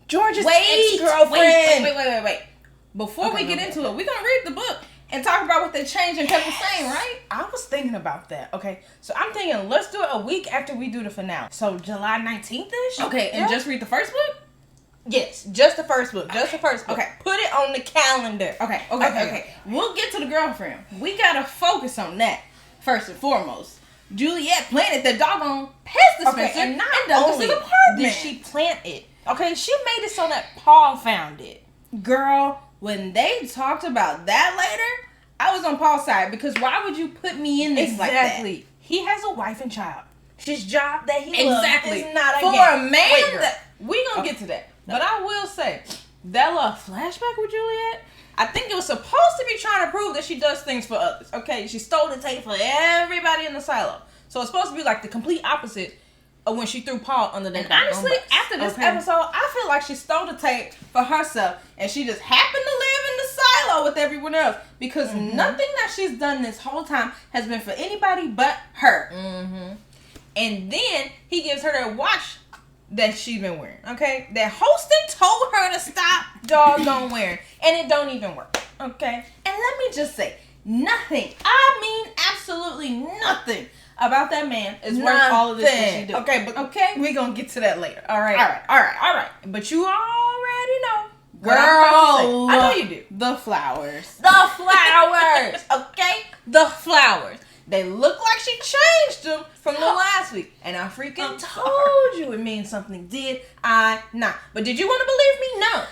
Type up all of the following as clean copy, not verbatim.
George's ex-girlfriend. Wait. Before we get into it, we're going to read the book and talk about what they changed and kept the same, right? I was thinking about that. Okay, so I'm thinking let's do it a week after we do the finale. So July 19th-ish? Okay, and just read the first book? Yes, just the first book. Just the first book. Okay. Put it on the calendar. Okay. We'll get to the girlfriend. We got to focus on that first and foremost. Juliet planted the doggone pest dispenser and not in Douglas's only apartment. did she plant it. Okay, she made it so that Paul found it. Girl, when they talked about that later, I was on Paul's side because why would you put me in this like that? Exactly. He has a wife and child. His job that he loves is not a for game. a man. Wait, girl. We gonna get to that, but I will say that little flashback with Juliet. I think it was supposed to be trying to prove that she does things for others. Okay, she stole the tape for everybody in the silo, so it's supposed to be like the complete opposite of when she threw Paul under the. And honestly, after this episode, I feel like she stole the tape for herself, and she just happened to live in the silo with everyone else because nothing that she's done this whole time has been for anybody but her. And then he gives her that watch that she's been wearing, okay? That Holston told her to stop doggone wearing, and it don't even work, okay? And let me just say, nothing, I mean absolutely nothing about that man is worth all of this that she do. Okay, but okay? we're gonna get to that later. All right. But you already know. Girl, I know you do. The flowers. The flowers, okay? The flowers. They look like she changed them from the last week. And I freaking told you it means something. Did I not? But did you want to believe me? No.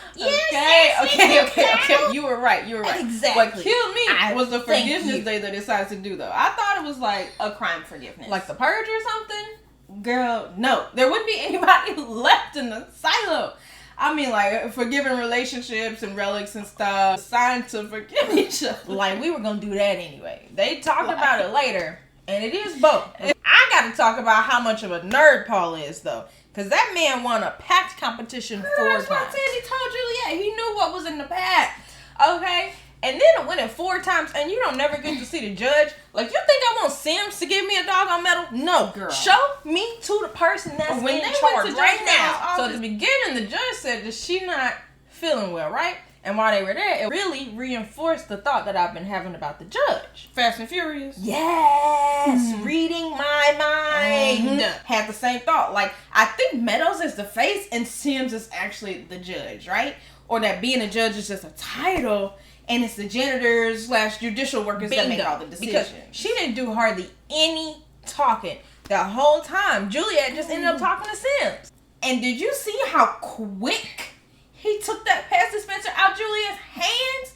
Okay. You were right. Exactly. What killed me was the forgiveness day they decided to do, though. I thought it was like a crime forgiveness. Like the purge or something? Girl, no. There wouldn't be anybody left in the silo. I mean, like, forgiving relationships and relics and stuff. Signed to forgive each other. Like, we were going to do that anyway. They talked about it later, and it is both. I got to talk about how much of a nerd Paul is, though. Because that man won a pact competition 4 times. That's what Sandy told Juliet. He knew what was in the pact. Okay? And then it went in 4 times, and you don't never get to see the judge. Like, you think I want Sims to give me a doggone medal? No, girl. Show me to the person that's in charge right now. So at the beginning, the judge said that she not feeling well, right? And while they were there, it really reinforced the thought that I've been having about the judge. Fast and Furious. Yes. Reading my mind. Had the same thought. Like, I think Meadows is the face and Sims is actually the judge, right? Or that being a judge is just a title. And it's the janitors / judicial workers that make all the decisions. Because she didn't do hardly any talking the whole time. Juliet just ended up talking to Sims. And did you see how quick he took that pest dispenser out Juliet's hands?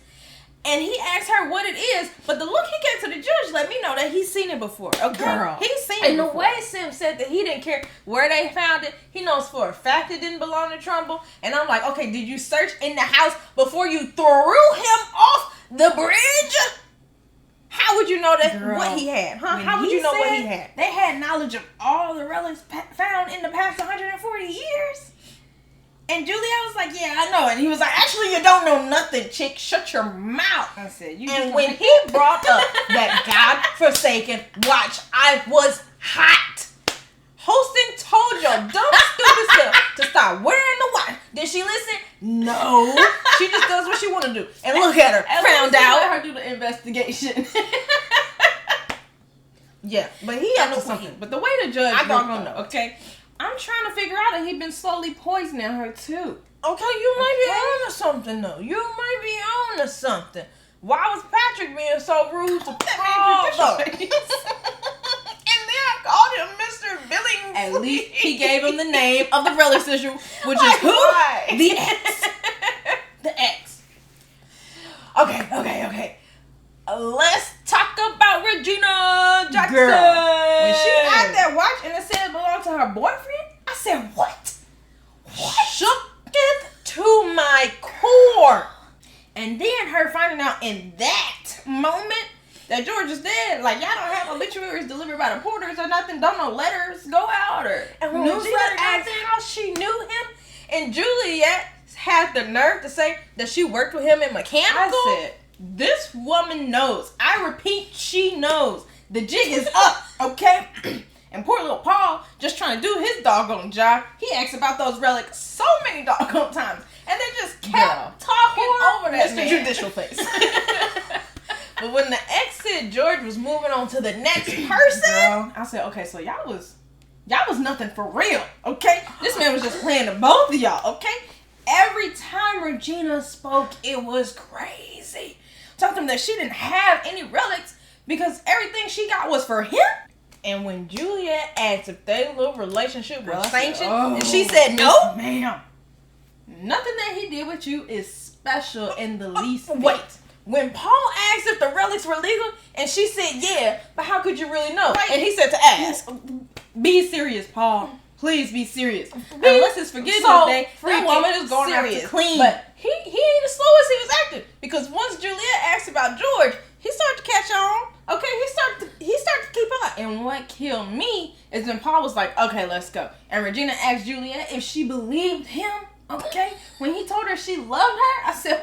And he asked her what it is. But the look he gave to the judge let me know that he's seen it before. Okay? Girl. He's seen it before. And the way Sims said that he didn't care where they found it, he knows for a fact it didn't belong to Trumbull. And I'm like, okay, did you search in the house before you threw him off the bridge? How would you know that what he had? How would you know what he had? They had knowledge of all the relics found in the past 140 years. And Julia was like, yeah, I know. And he was like, actually, you don't know nothing, chick. Shut your mouth. I said, and when he brought up that godforsaken watch, I was hot. Holston told your dumb, stupid self to stop wearing the watch. Did she listen? No. She just does what she want to do. And look at her. Found out. Let her do the investigation. Yeah, but he up to something. But the way the judge, I don't know. Okay. I'm trying to figure out that he's been slowly poisoning her too. Okay, you might be on to something though. You might be on to something. Why was Patrick being so rude to Paul though? And then I called him Mr. Billings. At least he gave him the name of the relic issue, which is who? Why? The X. The X. Okay. Let's talk about Regina Jackson. Girl, when she had that watch and it said it belonged to her boyfriend, I said, what? Shooketh to my core. And then her finding out in that moment that George is dead. Like, y'all don't have obituaries delivered by the porters or nothing. Don't no letters go out or newsletter. Asked how she knew him. And Juliet had the nerve to say that she worked with him in mechanical. I said, this woman knows. I repeat, she knows. The jig is up, okay? And poor little Paul, just trying to do his doggone job, he asks about those relics so many doggone times. And they just kept talking over that Mr. Judicial face. But when the ex said George was moving on to the next person, girl, I said, okay, so y'all was nothing for real, okay? This man was just playing to both of y'all, okay? Every time Regina spoke, it was crazy. Told them that she didn't have any relics because everything she got was for him. And when Juliet asked if their little relationship was sanctioned, and she said, no, ma'am. Nothing that he did with you is special in the least bit. Wait. When Paul asked if the relics were legal, and she said, yeah, but how could you really know? Right. And he said to ask. Be serious, Paul. Please be serious. Unless it's forgiveness day, that woman is going out to clean. But he ain't as slow as he was acting. Because once Juliet asked about George, he started to catch on. Okay, he started to keep up. And what killed me is when Paul was like, okay, let's go. And Regina asked Juliet if she believed him. Okay, when he told her she loved her, I said,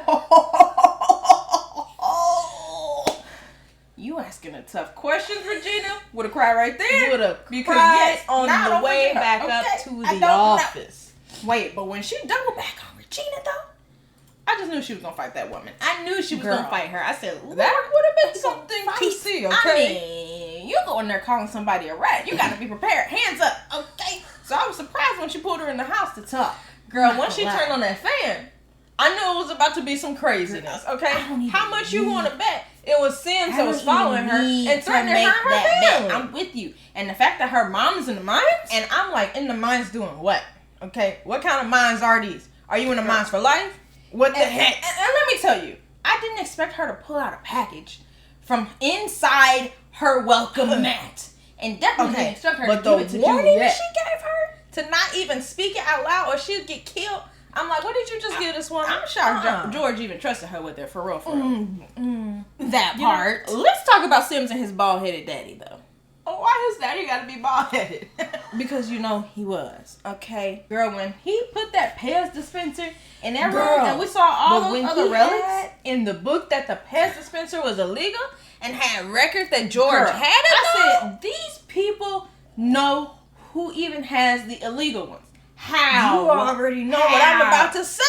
you asking a tough questions, Regina. Would have cried right there. Would have cried on the way back up to the office. Wait, but when she doubled back on Regina, though, I just knew she was going to fight that woman. I knew she was going to fight her. I said, that would have been something to see, okay? I mean, you go in there calling somebody a rat. You got to be prepared. Hands up, okay? So I was surprised when she pulled her in the house to talk. Girl, once she turned on that fan, I knew it was about to be some craziness, okay? How much you want to bet? It was Sims that was following her and threatening her and her family. I'm with you. And the fact that her mom is in the mines, and I'm like, in the mines doing what? Okay, what kind of mines are these? Are you in the mines for life? What the heck? And let me tell you, I didn't expect her to pull out a package from inside her welcome mat. And definitely didn't expect her to give it to warning that she gave her to not even speak it out loud or she'd get killed. I'm like, what did you just give this woman? I'm shocked George even trusted her with it, for real, for real. That part. Let's talk about Sims and his bald-headed daddy, though. Oh, why his daddy gotta be bald-headed? Because you know he was, okay? Girl, when he put that Pez dispenser in that room, and we saw all those other relics in the book that the Pez dispenser was illegal and had records that George had it, I said, these people know who even has the illegal ones. How? You already know what I'm about to say.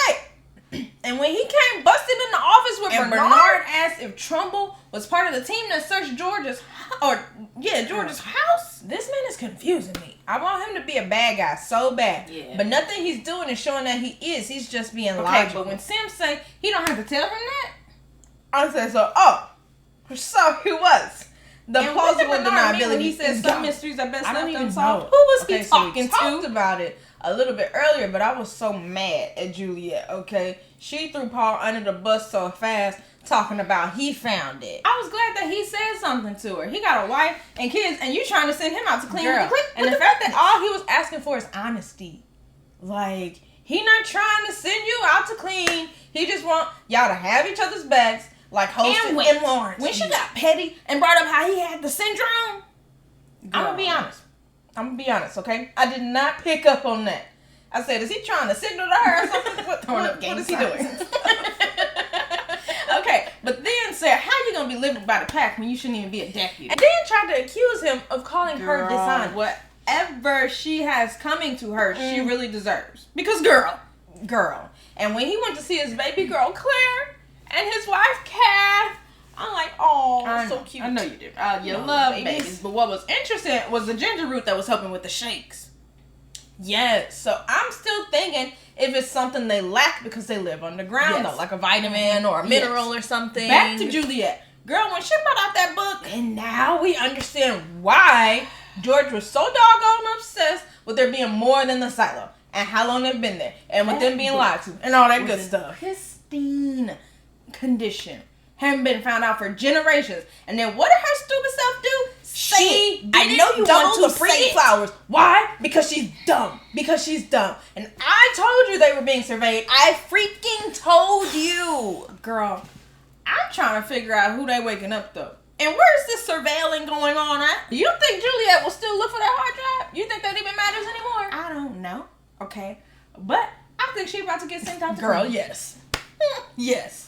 And when he came busting in the office with Bernard asked if Trumbull was part of the team that searched George's house. This man is confusing me. I want him to be a bad guy so bad. Yeah. But nothing he's doing is showing that he is. He's just being logical. But when Sims say he don't have to tell him that, I said, so he was. The plausible deniability. He said some mysteries are best left unsolved. Who was he talking to? We talked about it a little bit earlier, but I was so mad at Juliet, okay? She threw Paul under the bus so fast, talking about he found it. I was glad that he said something to her. He got a wife and kids, and you trying to send him out to clean with the clique. And the fact that all he was asking for is honesty. Like, he not trying to send you out to clean. He just want y'all to have each other's backs, like Hosted and Lawrence. When she got petty and brought up how he had the syndrome, I'm going to be honest. Okay? I did not pick up on that. I said, is he trying to signal to her or something? What is he doing? Okay, but then said, how you going to be living by the pack when you shouldn't even be a deputy? And then tried to accuse him of calling her dishonest. Whatever she has coming to her, she really deserves. Because girl. And when he went to see his baby girl, Claire, and his wife, Kath, I'm like, oh, so cute. I know you do. You love babies. But what was interesting was the ginger root that was helping with the shakes. Yes. So I'm still thinking if it's something they lack because they live underground, though, like a vitamin or a mineral or something. Back to Juliet. Girl, when she brought out that book, and now we understand why George was so doggone obsessed with there being more than the silo and how long they've been there and with them being lied to and all that good stuff. Pristine condition. Haven't been found out for generations. And then what did her stupid self do? I know you want to pretty flowers. Why? Because she's dumb. And I told you they were being surveyed. I freaking told you. Girl, I'm trying to figure out who they waking up though. And where's this surveilling going on at? You think Juliet will still look for that hard drive? You think that even matters anymore? I don't know. Okay. But I think she's about to get sent out to yes. Yes.